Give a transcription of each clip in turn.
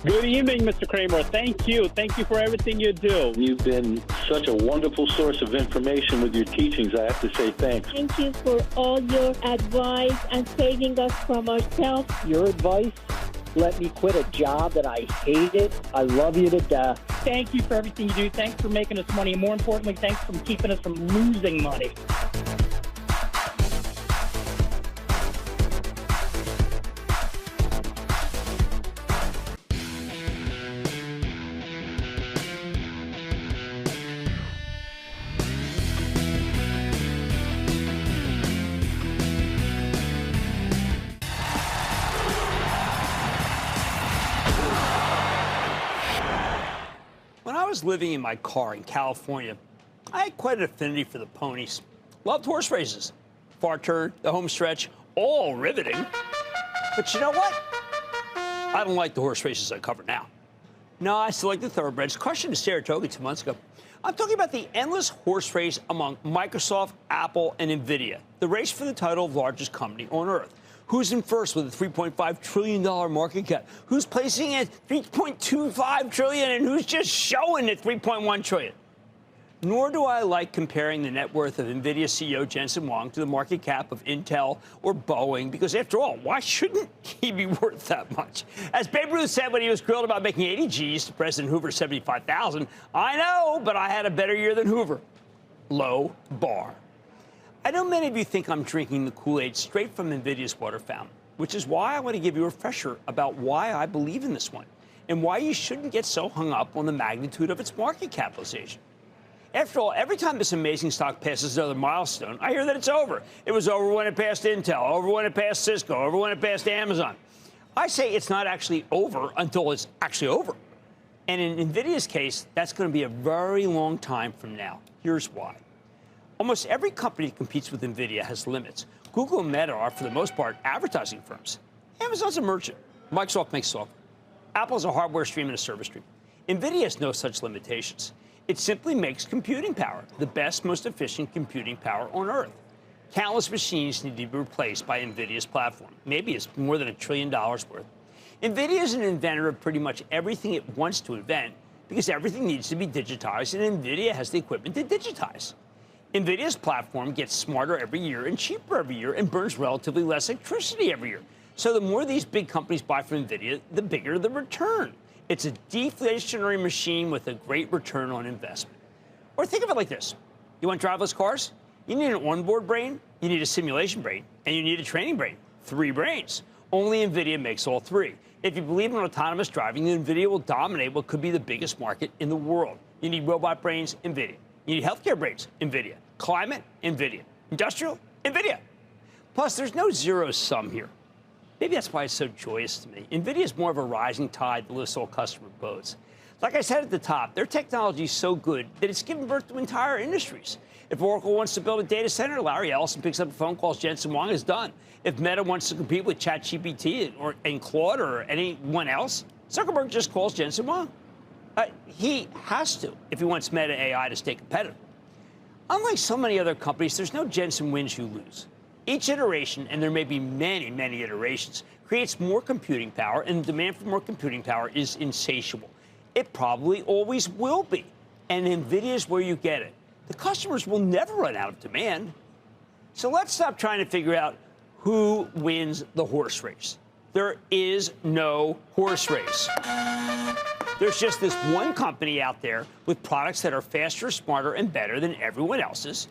Good evening, Mr. Cramer. Thank you. Thank you for everything you do. You've been such a wonderful source of information with your teachings. I have to say thanks. Thank you for all your advice and saving us from ourselves. Your advice let me quit a job that I hated. I love you to death. Thank you for everything you do. Thanks for making us money. And more importantly, thanks for keeping us from losing money. When I was living in my car in California, I had quite an affinity for the ponies. Loved horse races. Far turn, the home stretch, all riveting. But you know what? I don't like the horse races I cover now. No, I still like the thoroughbreds. Question to Saratoga 2 months ago. I'm talking about the endless horse race among Microsoft, Apple, and Nvidia. The race for the title of largest company on Earth. Who's in first with a $3.5 trillion market cap? Who's placing at $3.25 trillion and who's just showing at $3.1 trillion? Nor do I like comparing the net worth of Nvidia CEO Jensen Huang to the market cap of Intel or Boeing, because after all, why shouldn't he be worth that much? As Babe Ruth said when he was grilled about making 80 G's to President Hoover's 75,000, I know, but I had a better year than Hoover. Low bar. I know many of you think I'm drinking the Kool-Aid straight from Nvidia's water fountain, which is why I want to give you a refresher about why I believe in this one and why you shouldn't get so hung up on the magnitude of its market capitalization. After all, every time this amazing stock passes another milestone, I hear that it's over. It was over when it passed Intel, over when it passed Cisco, over when it passed Amazon. I say it's not actually over until it's actually over. And in Nvidia's case, that's going to be a very long time from now. Here's why. Almost every company that competes with Nvidia has limits. Google and Meta are, for the most part, advertising firms. Amazon's a merchant. Microsoft makes software. Apple's a hardware stream and a service stream. Nvidia has no such limitations. It simply makes computing power, the best, most efficient computing power on Earth. Countless machines need to be replaced by Nvidia's platform. Maybe it's more than $1 trillion worth. Nvidia is an inventor of pretty much everything it wants to invent because everything needs to be digitized, and Nvidia has the equipment to digitize. Nvidia's platform gets smarter every year and cheaper every year and burns relatively less electricity every year. So the more these big companies buy from Nvidia, the bigger the return. It's a deflationary machine with a great return on investment. Or think of it like this. You want driverless cars? You need an onboard brain, you need a simulation brain, and you need a training brain. 3 brains. Only Nvidia makes all 3. If you believe in autonomous driving, then Nvidia will dominate what could be the biggest market in the world. You need robot brains, Nvidia. You need healthcare brains, Nvidia. Climate, Nvidia. Industrial, Nvidia. Plus, there's no zero sum here. Maybe that's why it's so joyous to me. Nvidia is more of a rising tide that lifts all customer boats. Like I said at the top, their technology is so good that it's given birth to entire industries. If Oracle wants to build a data center, Larry Ellison picks up the phone, calls Jensen Huang, is done. If Meta wants to compete with ChatGPT and Claude or anyone else, Zuckerberg just calls Jensen Huang. He has to if he wants Meta AI to stay competitive. Unlike so many other companies, there's no Jensen wins, you lose. Each iteration, and there may be many, many iterations, creates more computing power, and the demand for more computing power is insatiable. It probably always will be, and NVIDIA is where you get it. The customers will never run out of demand. So let's stop trying to figure out who wins the horse race. There is no horse race. There's just this one company out there with products that are faster, smarter, and better than everyone else's,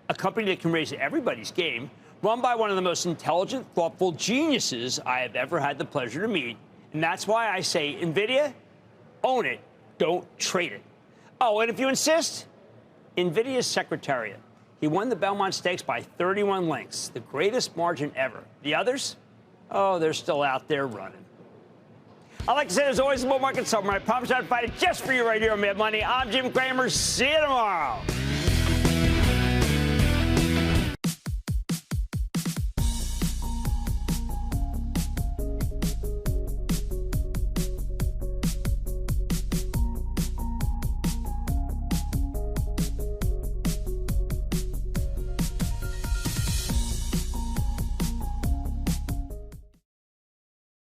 a company that can raise everybody's game, run by one of the most intelligent, thoughtful geniuses I have ever had the pleasure to meet. And that's why I say, NVIDIA, own it, don't trade it. Oh, and if you insist, NVIDIA's Secretariat. He won the Belmont Stakes by 31 lengths, the greatest margin ever. The others? Oh, they're still out there running. I'd like to say there's always a bull market somewhere. I promise I'd fight it just for you right here on Mad Money. I'm Jim Cramer. See you tomorrow.